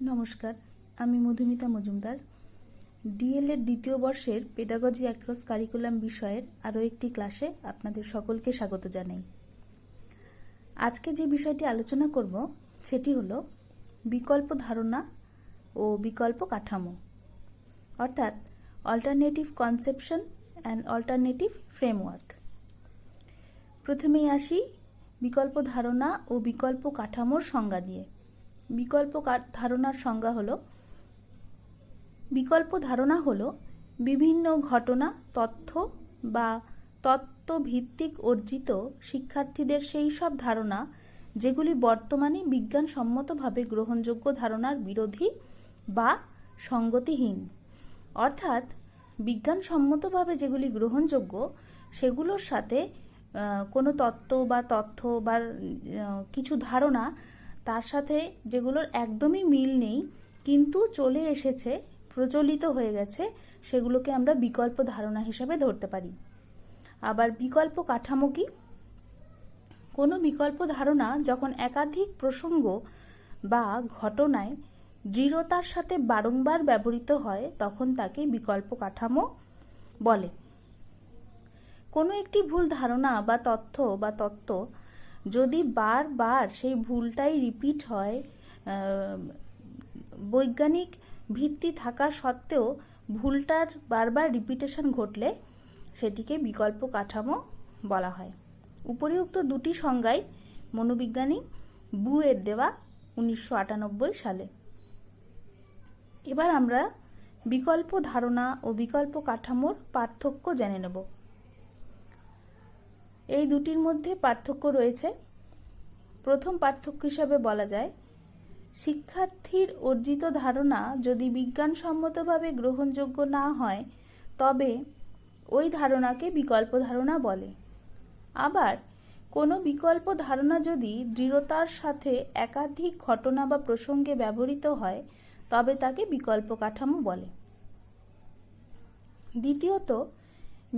নমস্কার, আমি মধুমিতা মজুমদার। ডিএলএড দ্বিতীয় বর্ষের পেডাগজি অ্যাক্রস কারিকুলাম বিষয়ের আরও একটি ক্লাসে আপনাদের সকলকে স্বাগত জানাই। আজকে যে বিষয়টি আলোচনা করব সেটি হলো বিকল্প ধারণা ও বিকল্প কাঠামো, অর্থাৎ alternative conception and alternative framework. প্রথমেই আসি বিকল্প ধারণা ও বিকল্প কাঠামোর সংজ্ঞা দিয়ে। বিকল্প ধারণার সংজ্ঞা হলো, বিকল্প ধারণা হলো বিভিন্ন ঘটনা, তথ্য বা তত্ত্বভিত্তিক অর্জিত শিক্ষার্থীদের সেই সব ধারণা যেগুলি বর্তমানে বিজ্ঞানসম্মতভাবে গ্রহণযোগ্য ধারণার বিরোধী বা সঙ্গতিহীন। অর্থাৎ বিজ্ঞানসম্মতভাবে যেগুলি গ্রহণযোগ্য সেগুলোর সাথে কোনো তত্ত্ব বা তথ্য বা কিছু ধারণা তার সাথে যেগুলোর একদমই মিল নেই কিন্তু চলে এসেছে, প্রচলিত হয়ে গেছে, সেগুলোকে আমরা বিকল্প ধারণা হিসেবে ধরতে পারি। আবার বিকল্প কাঠামো কি? কোনো বিকল্প ধারণা যখন একাধিক প্রসঙ্গ বা ঘটনায় দৃঢ়তার সাথে বারংবার ব্যবহৃত হয় তখন তাকে বিকল্প কাঠামো বলে। কোনো একটি ভুল ধারণা বা তত্ত্ব যদি বারবার সেই ভুলটাই রিপিট হয়, বৈজ্ঞানিক ভিত্তি থাকা সত্ত্বেও ভুলটার বারবার রিপিটেশন ঘটলে সেটিকে বিকল্প কাঠামো বলা হয়। উপরিউক্ত দুটি সংজ্ঞাই মনোবিজ্ঞানী বুয়ের দেওয়া 1998 সালে। এবার আমরা বিকল্প ধারণা ও বিকল্প কাঠামোর পার্থক্য জেনে নেব। এই দুটির মধ্যে পার্থক্য রয়েছে। প্রথম পার্থক্য হিসাবে বলা যায়, শিক্ষার্থীর অর্জিত ধারণা যদি বিজ্ঞানসম্মতভাবে গ্রহণযোগ্য না হয় তবে ওই ধারণাকে বিকল্প ধারণা বলে। আবার কোনো বিকল্প ধারণা যদি দৃঢ়তার সাথে একাধিক ঘটনা বা প্রসঙ্গে ব্যবহৃত হয় তবে তাকে বিকল্প কাঠামো বলে। দ্বিতীয়ত,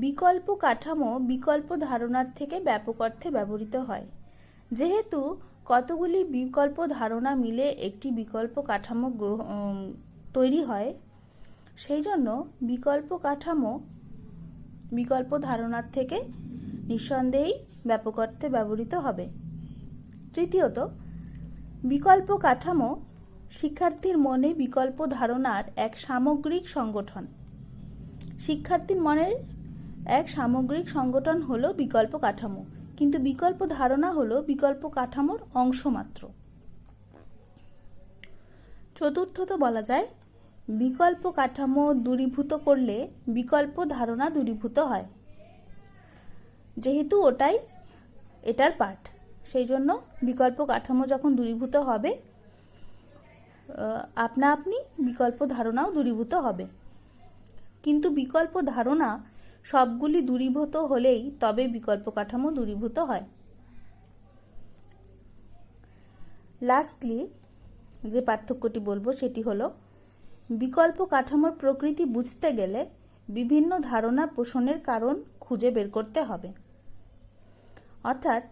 বিকল্প কাঠামো বিকল্প ধারণার থেকে ব্যাপক অর্থে ব্যবহৃত হয়। যেহেতু কতগুলি বিকল্প ধারণা মিলে একটি বিকল্প কাঠামো তৈরি হয়, সেই জন্য বিকল্প কাঠামো বিকল্প ধারণার থেকে নিঃসন্দেহেই ব্যাপক অর্থে ব্যবহৃত হবে। তৃতীয়ত, বিকল্প কাঠামো শিক্ষার্থীর মনে বিকল্প ধারণার এক সামগ্রিক সংগঠন। শিক্ষার্থীর মনের এক সামগ্রিক সংগঠন হলো বিকল্প কাঠামো, কিন্তু বিকল্প ধারণা হলো বিকল্প কাঠামোর অংশ মাত্র। চতুর্থত বলা যায়, বিকল্প কাঠামো দূরীভূত করলে বিকল্প ধারণা দূরীভূত হয়। যেহেতু ওটাই এটার পার্ট, সেই জন্য বিকল্প কাঠামো যখন দূরীভূত হবে আপনা আপনি বিকল্প ধারণাও দূরীভূত হবে। কিন্তু বিকল্প ধারণা সবগুলি দূরীভূত হলেই তবে বিকল্প কাঠামো দূরীভূত হয়। লাস্টলি যে পার্থক্যটি বলবো সেটি হলো, বিকল্প কাঠামোর প্রকৃতি বুঝতে গেলে বিভিন্ন ধারণা পোষণের কারণ খুঁজে বের করতে হবে। অর্থাৎ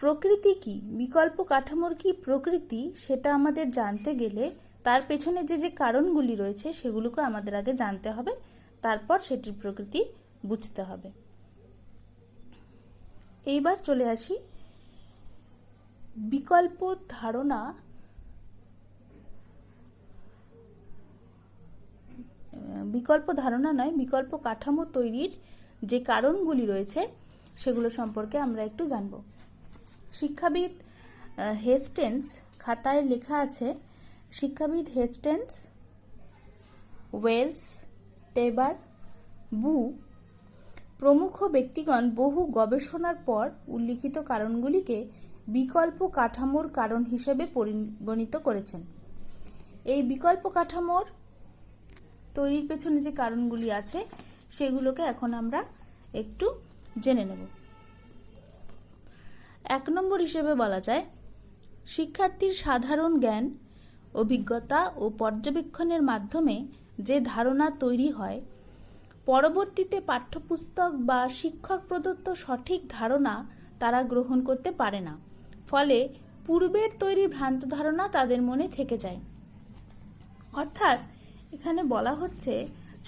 প্রকৃতি কি, বিকল্প কাঠামোর কি প্রকৃতি, সেটা আমাদের জানতে গেলে তার পেছনে যে কারণগুলি রয়েছে সেগুলোকে আমাদের আগে জানতে হবে, তারপর সেটির প্রকৃতি বুঝতে হবে। এইবার চলে আসি বিকল্প ধারণা নয়, বিকল্প কাঠামো তৈরির যে কারণগুলি রয়েছে সেগুলো সম্পর্কে আমরা একটু জানব। শিক্ষাবিদ হেস্টেন্স খাতায় লেখা আছে, শিক্ষাবিদ হেস্টেন্স, ওয়েলস, টেবার, বু প্রমুখ ব্যক্তিগণ বহু গবেষণার পর উল্লিখিত কারণগুলিকে বিকল্প কাঠামোর কারণ হিসেবে পরিগণিত করেছেন। এই বিকল্প কাঠামোর তৈরির পেছনে যে কারণগুলি আছে সেগুলোকে এখন আমরা একটু জেনে নেব। 1 নম্বর হিসেবে বলা যায়, শিক্ষার্থীর সাধারণ জ্ঞান, অভিজ্ঞতা ও পর্যবেক্ষণের মাধ্যমে যে ধারণা তৈরি হয়, পরবর্তীতে পাঠ্যপুস্তক বা শিক্ষক প্রদত্ত সঠিক ধারণা তারা গ্রহণ করতে পারে না। ফলে পূর্বের তৈরি ভ্রান্ত ধারণা তাদের মনে থেকে যায়। অর্থাৎ এখানে বলা হচ্ছে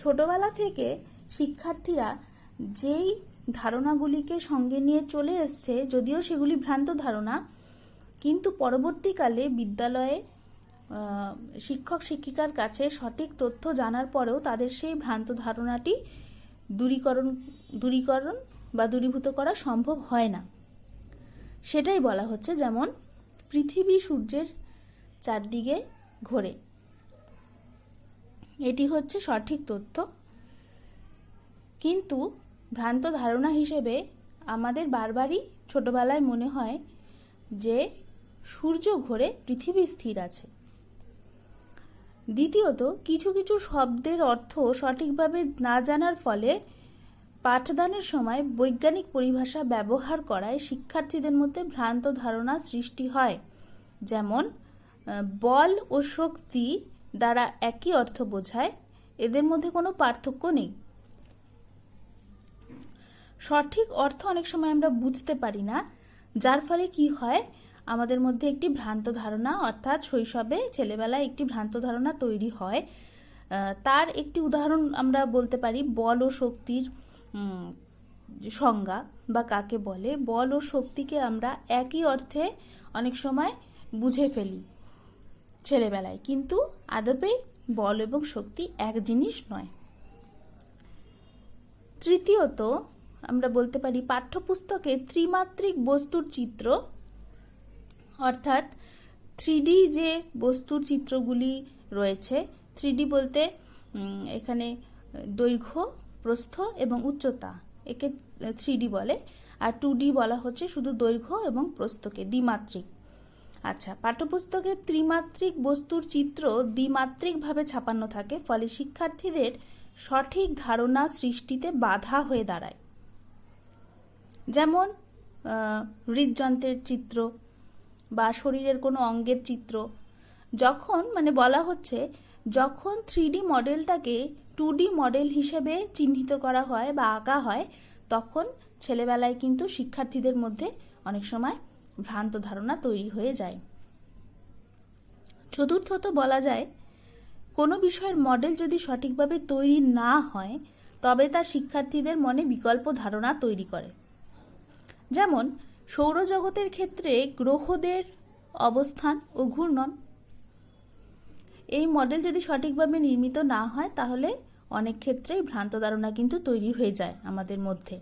ছোটবেলা থেকে শিক্ষার্থীরা যেই ধারণাগুলিকে সঙ্গে নিয়ে চলে এসছে, যদিও সেগুলি ভ্রান্ত ধারণা, কিন্তু পরবর্তীকালে বিদ্যালয়ে শিক্ষক শিক্ষিকার কাছে সঠিক তথ্য জানার পরেও তাদের সেই ভ্রান্ত ধারণাটি দূরীকরণ বা দূরীভূত করা সম্ভব হয় না। সেটাই বলা হচ্ছে, যেমন পৃথিবী সূর্যের চারদিকে ঘোরে, এটি হচ্ছে সঠিক তথ্য, কিন্তু ভ্রান্ত ধারণা হিসেবে আমাদের বারবারই ছোটবেলায় মনে হয় যে সূর্য ঘোরে, পৃথিবী স্থির আছে। দ্বিতীয়ত, কিছু কিছু শব্দের অর্থ সঠিকভাবে না জানার ফলে পাঠদানের সময় বৈজ্ঞানিক পরিভাষা ব্যবহার করায় শিক্ষার্থীদের মধ্যে ভ্রান্ত ধারণা সৃষ্টি হয়। যেমন বল ও শক্তি দ্বারা একই অর্থ বোঝায়, এদের মধ্যে কোনো পার্থক্য নেই। সঠিক অর্থ অনেক সময় আমরা বুঝতে পারি না, যার ফলে কি হয়, আমাদের মধ্যে একটি ভ্রান্ত ধারণা, অর্থাৎ শৈশবে ছেলেবেলায় একটি ভ্রান্ত ধারণা তৈরি হয়। তার একটি উদাহরণ আমরা বলতে পারি বল ও শক্তির সংজ্ঞা বা কাকে বলে। বল ও শক্তিকে আমরা একই অর্থে অনেক সময় বুঝে ফেলি ছেলেবেলায়, কিন্তু আদপে বল এবং শক্তি এক জিনিস নয়। তৃতীয়ত, আমরা বলতে পারি পাঠ্যপুস্তকে ত্রিমাত্রিক বস্তুর চিত্র, অর্থাৎ 3D যে বস্তুর চিত্রগুলি রয়েছে, 3D বলতে এখানে দৈর্ঘ্য, প্রস্থ এবং উচ্চতা, একে 3D বলে, আর 2D বলা হচ্ছে শুধু দৈর্ঘ্য এবং প্রস্থকে, দ্বিমাত্রিক। আচ্ছা, পাঠ্যপুস্তকে ত্রিমাত্রিক বস্তুর চিত্র দ্বিমাত্রিকভাবে ছাপানো থাকে, ফলে শিক্ষার্থীদের সঠিক ধারণা সৃষ্টিতে বাধা হয়ে দাঁড়ায়। যেমন হৃদযন্ত্রের চিত্র বা শরীরের কোনো অঙ্গের চিত্র, যখন বলা হচ্ছে যখন 3D মডেলটাকে 2D মডেল হিসেবে চিহ্নিত করা হয় বা আঁকা হয়, তখন ছেলেবেলায় কিন্তু শিক্ষার্থীদের মধ্যে অনেক সময় ভ্রান্ত ধারণা তৈরি হয়ে যায়। চতুর্থত বলা যায়, কোনো বিষয়ের মডেল যদি সঠিকভাবে তৈরি না হয়, তবে তা শিক্ষার্থীদের মনে বিকল্প ধারণা তৈরি করে। যেমন সৌরজগতের ক্ষেত্রে গ্রহদের অবস্থান ও ঘূর্ণন, এই মডেল যদি সঠিকভাবে নির্মিত না হয়, তাহলে অনেক ক্ষেত্রেই ভ্রান্ত ধারণা কিন্তু তৈরি হয়ে যায় আমাদের মধ্যে।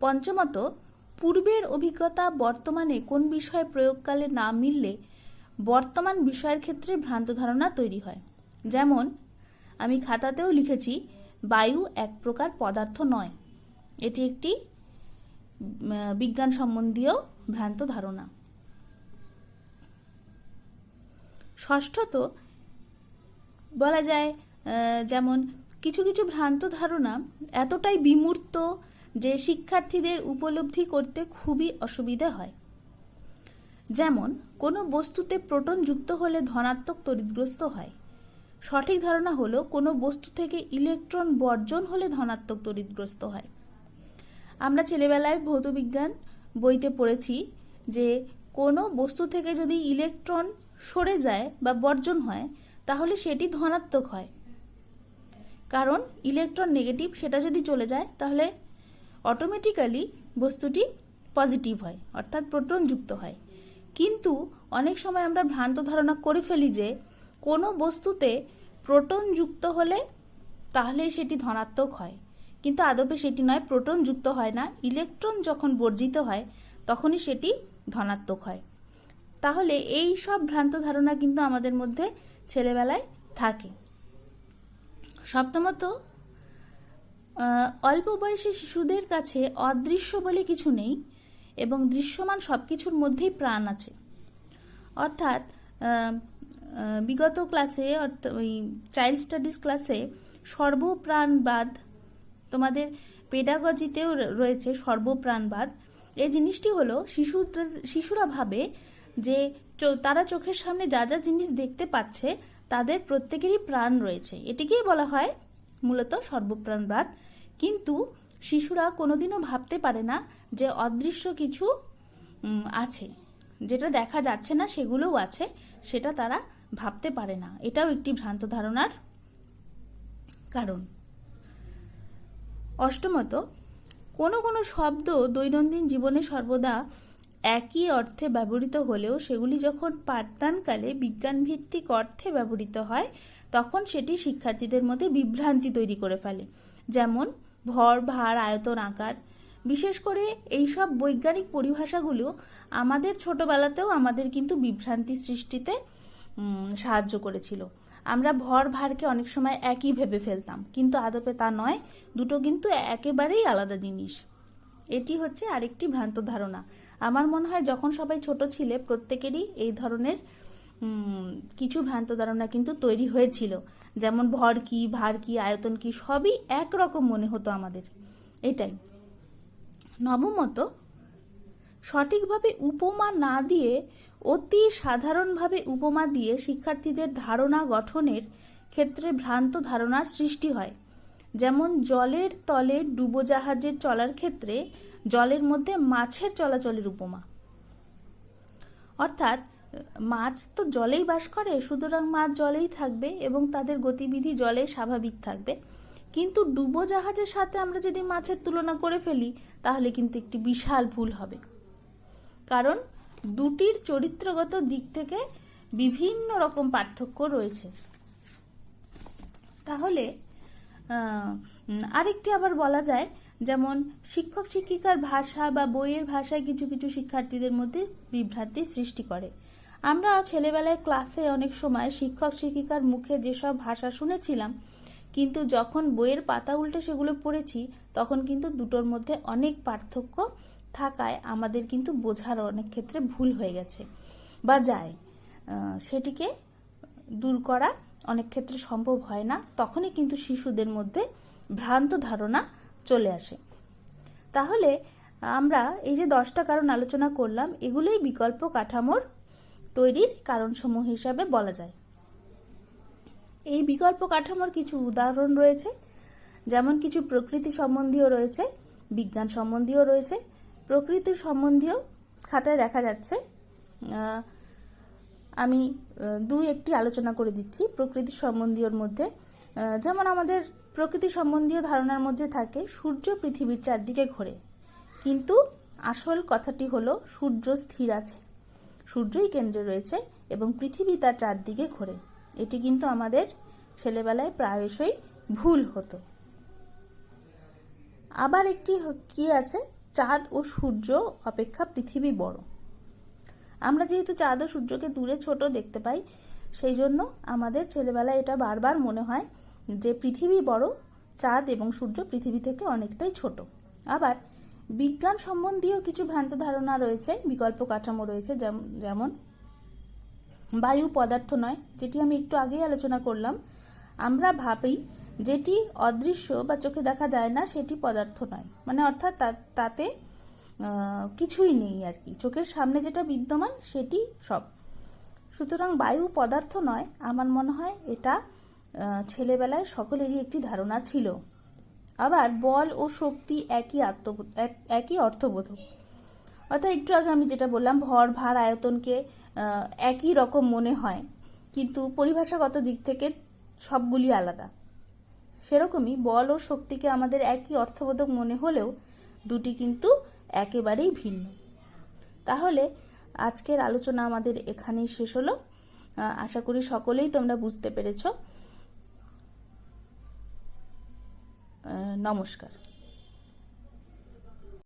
পঞ্চমত, পূর্বের অভিজ্ঞতা বর্তমানে কোন বিষয় প্রয়োগকালে না মিললে বর্তমান বিষয়ের ক্ষেত্রে ভ্রান্ত ধারণা তৈরি হয়। যেমন আমি খাতাতেও লিখেছি, বায়ু এক প্রকার পদার্থ নয়, এটি একটি বিজ্ঞান সম্বন্ধীয় ভ্রান্ত ধারণা। ষষ্ঠত বলা যায়, যেমন কিছু কিছু ভ্রান্ত ধারণা এতটাই বিমূর্ত যে শিক্ষার্থীদের উপলব্ধি করতে খুবই অসুবিধা হয়। যেমন কোনো বস্তুতে প্রোটন যুক্ত হলে ধনাত্মক তড়িৎগ্রস্ত হয়, সঠিক ধারণা হলো কোনো বস্তু থেকে ইলেকট্রন বর্জন হলে ধনাত্মক তড়িৎগ্রস্ত হয়। আমরা ছেলেবেলায় ভৌতবিজ্ঞান বইতে পড়েছি যে কোনো বস্তু থেকে যদি ইলেকট্রন সরে যায় বা বর্জন হয়, তাহলে সেটি ধনাত্মক হয়, কারণ ইলেকট্রন নেগেটিভ, সেটা যদি চলে যায় তাহলে অটোমেটিক্যালি বস্তুটি পজিটিভ হয়, অর্থাৎ প্রোটন যুক্ত হয়। কিন্তু অনেক সময় আমরা ভ্রান্ত ধারণা করে ফেলি যে কোনো বস্তুতে প্রোটন যুক্ত হলে তাহলে সেটি ধনাত্মক হয়, কিন্তু আদপে সেটি নয়, প্রোটন যুক্ত হয় না, ইলেকট্রন যখন বর্জিত হয় তখনই সেটি ধনাত্মক হয়। তাহলে এই সব ভ্রান্ত ধারণা কিন্তু আমাদের মধ্যে ছেলেবেলায় থাকে। সপ্তমত, অল্প বয়সী শিশুদের কাছে অদৃশ্য বলে কিছু নেই এবং দৃশ্যমান সব কিছুর মধ্যেই প্রাণ আছে। অর্থাৎ বিগত ক্লাসে, ওই চাইল্ড স্টাডিজ ক্লাসে সর্বপ্রাণবাদ, তোমাদের পেডাগজিতেও রয়েছে সর্বপ্রাণবাদ। এই জিনিসটি হলো শিশুরা ভাবে যে তারা চোখের সামনে যা যা জিনিস দেখতে পাচ্ছে তাদের প্রত্যেকেরই প্রাণ রয়েছে, এটিকেই বলা হয় মূলত সর্বপ্রাণবাদ। কিন্তু শিশুরা কোনোদিনও ভাবতে পারে না যে অদৃশ্য কিছু আছে, যেটা দেখা যাচ্ছে না সেগুলোও আছে, সেটা তারা ভাবতে পারে না। এটাও একটি ভ্রান্ত ধারণার কারণ। অষ্টমত, কোনো কোনো শব্দ দৈনন্দিন জীবনে সর্বদা একই অর্থে ব্যবহৃত হলেও সেগুলি যখন পাঠদানকালে বিজ্ঞানভিত্তিক অর্থে ব্যবহৃত হয় তখন সেটি শিক্ষার্থীদের মধ্যে বিভ্রান্তি তৈরি করে ফেলে। যেমন ভর, ভার, আয়তন, আকার। বিশেষ করে এইসব বৈজ্ঞানিক পরিভাষাগুলো আমাদের ছোটবেলাতেও আমাদের কিন্তু বিভ্রান্তি সৃষ্টিতে সাহায্য করেছিল। আমরা ভর, ভারকে অনেক সময় একই ভেবে ফেলতাম, কিন্তু আদপে তা নয়, দুটো কিন্তু একেবারেই আলাদা জিনিস। এটি হচ্ছে আরেকটি ভ্রান্ত ধারণা। আমার মনে হয় যখন সবাই ছোট ছিলে প্রত্যেকেরই এই ধরনের কিছু ভ্রান্ত ধারণা কিন্তু তৈরি হয়েছিল। যেমন ভর কি, ভার কি, আয়তন কি, সবই একরকম মনে হতো আমাদের। এটাই। নবমত, সঠিকভাবে উপমা না দিয়ে অতি সাধারণভাবে উপমা দিয়ে শিক্ষার্থীদের ধারণা গঠনের ক্ষেত্রে ভ্রান্ত ধারণার সৃষ্টি হয়। যেমন জলের তলে ডুবোজাহাজের চলার ক্ষেত্রে জলের মধ্যে মাছের চলাচলের উপমা। অর্থাৎ মাছ তো জলেই বাস করে, সুতরাং মাছ জলেই থাকবে এবং তাদের গতিবিধি জলে স্বাভাবিক থাকবে। কিন্তু ডুবোজাহাজের সাথে আমরা যদি মাছের তুলনা করে ফেলি তাহলে কিন্তু একটি বিশাল ভুল হবে, কারণ দুটির চরিত্রগত দিক থেকে বিভিন্ন রকম পার্থক্য রয়েছে। তাহলে আরেকটি আবার বলা যায়, যেমন শিক্ষক শিক্ষিকার ভাষা বা বইয়ের ভাষায় কিছু কিছু শিক্ষার্থীদের মধ্যে বিভ্রান্তি সৃষ্টি করে। আমরা ছেলেবেলায় ক্লাসে অনেক সময় শিক্ষক শিক্ষিকার মুখে যেসব ভাষা শুনেছিলাম, কিন্তু যখন বইয়ের পাতা উল্টে সেগুলো পড়েছি তখন কিন্তু দুটোর মধ্যে অনেক পার্থক্য থাকায় আমাদের কিন্তু বোঝার অনেক ক্ষেত্রে ভুল হয়ে গেছে বা যায়। সেটিকে দূর করা অনেক ক্ষেত্রে সম্ভব হয় না, তখনই কিন্তু শিশুদের মধ্যে ভ্রান্ত ধারণা চলে আসে। তাহলে আমরা এই যে 10টা কারণ আলোচনা করলাম, এগুলোই বিকল্প কাঠামোর তৈরির কারণসমূহ হিসাবে বলা যায়। এই বিকল্প কাঠামোর কিছু উদাহরণ রয়েছে, যেমন কিছু প্রকৃতি সম্বন্ধীয় রয়েছে, বিজ্ঞান সম্বন্ধীয় রয়েছে। প্রকৃতি সম্বন্ধীয় খাতায় দেখা যাচ্ছে, আমি একটি আলোচনা করে দিচ্ছি। প্রকৃতি সম্বন্ধীয়র মধ্যে যেমন আমাদের প্রকৃতি সম্বন্ধীয় ধারণার মধ্যে থাকে সূর্য পৃথিবীর চারদিকে ঘোরে, কিন্তু আসল কথাটি হলো সূর্য স্থির আছে, সূর্যই কেন্দ্রে রয়েছে এবং পৃথিবী তার চারদিকে ঘোরে। এটি কিন্তু আমাদের ছেলেবেলায় প্রায়শই ভুল হতো। আবার একটি কি আছে, চাঁদ ও সূর্য অপেক্ষা পৃথিবী বড়। আমরা যেহেতু চাঁদ ও সূর্যকে দূরে ছোট দেখতে পাই, সেই জন্য আমাদের ছেলেবেলায় এটা বারবার মনে হয় যে পৃথিবী বড়, চাঁদ এবং সূর্য পৃথিবী থেকে অনেকটাই ছোট। আবার বিজ্ঞান সম্বন্ধীয় কিছু ভ্রান্ত ধারণা রয়েছে, বিকল্প কাঠামো রয়েছে, যেমন বায়ু পদার্থ নয়, যেটি আমি একটু আগেই আলোচনা করলাম। আমরা ভাবি যেটি অদৃশ্য বা চোখে দেখা যায় না সেটি পদার্থ নয়, মানে অর্থাৎ তাতে কিছুই নেই আর কি, চোখের সামনে যেটা বিদ্যমান সেটি সব। সুতরাং বায়ু পদার্থ নয়, আমার মনে হয় এটা ছেলেবেলায় সকলেরই একটি ধারণা ছিল। আবার বল ও শক্তি একই অর্থবোধক, অর্থাৎ একটু আগে আমি যেটা বললাম ভর, ভার, আয়তনকে একই রকম মনে হয়, কিন্তু পরিভাষাগত দিক থেকে সবগুলি আলাদা। সেরকমই বল ও শক্তিকে আমাদের একই অর্থবোধক মনে হলেও দুটি কিন্তু একেবারেই ভিন্ন। তাহলে আজকের আলোচনা আমাদের এখানেই শেষ হলো। আশা করি সকলেই তোমরা বুঝতে পেরেছ। নমস্কার।